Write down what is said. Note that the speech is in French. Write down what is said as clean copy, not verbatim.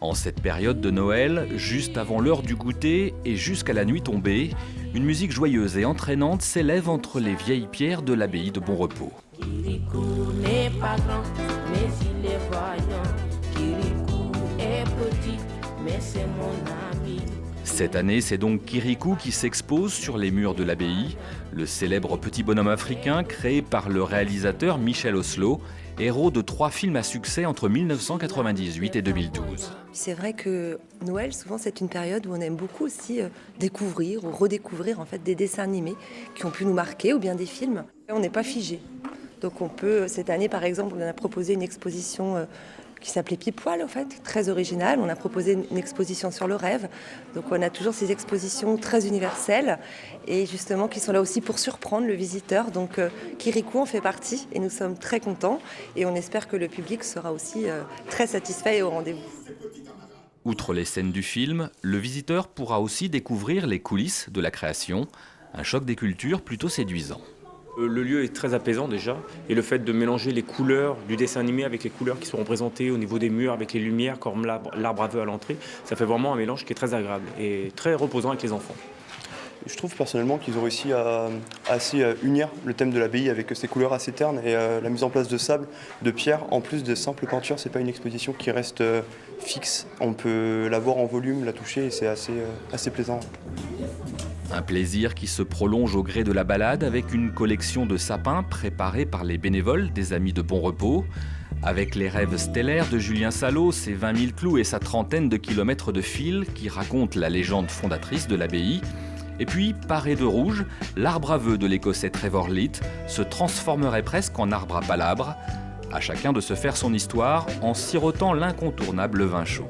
En cette période de Noël, juste avant l'heure du goûter et jusqu'à la nuit tombée, une musique joyeuse et entraînante s'élève entre les vieilles pierres de l'abbaye de Bonrepos. Kirikou n'est pas grand, mais il est vaillant. Kirikou est petit, mais c'est mon ami. Cette année, c'est donc Kirikou qui s'expose sur les murs de l'abbaye, le célèbre petit bonhomme africain créé par le réalisateur Michel Oslo, héros de 3 films à succès entre 1998 et 2012. C'est vrai que Noël, souvent, c'est une période où on aime beaucoup aussi découvrir ou redécouvrir en fait des dessins animés qui ont pu nous marquer ou bien des films. On n'est pas figé. Donc on peut, cette année par exemple, on a proposé une exposition qui s'appelait Pipoil en fait, très originale. On a proposé une exposition sur le rêve. Donc on a toujours ces expositions très universelles et justement qui sont là aussi pour surprendre le visiteur. Donc Kirikou en fait partie et nous sommes très contents et on espère que le public sera aussi très satisfait et au rendez-vous. Outre les scènes du film, le visiteur pourra aussi découvrir les coulisses de la création, un choc des cultures plutôt séduisant. Le lieu est très apaisant déjà, et le fait de mélanger les couleurs du dessin animé avec les couleurs qui sont représentées au niveau des murs, avec les lumières comme l'arbre à vœux à l'entrée, ça fait vraiment un mélange qui est très agréable et très reposant avec les enfants. Je trouve personnellement qu'ils ont réussi à assez unir le thème de l'abbaye avec ses couleurs assez ternes et la mise en place de sable, de pierre, en plus de simples peintures. C'est pas une exposition qui reste fixe. On peut la voir en volume, la toucher et c'est assez plaisant. Un plaisir qui se prolonge au gré de la balade avec une collection de sapins préparés par les bénévoles des Amis de Bonrepos. Avec les rêves stellaires de Julien Salot, ses 20 000 clous et sa trentaine de kilomètres de fil qui racontent la légende fondatrice de l'abbaye. Et puis, paré de rouge, l'arbre à vœux de l'Écossais Trevor Litt se transformerait presque en arbre à palabres. À chacun de se faire son histoire en sirotant l'incontournable vin chaud.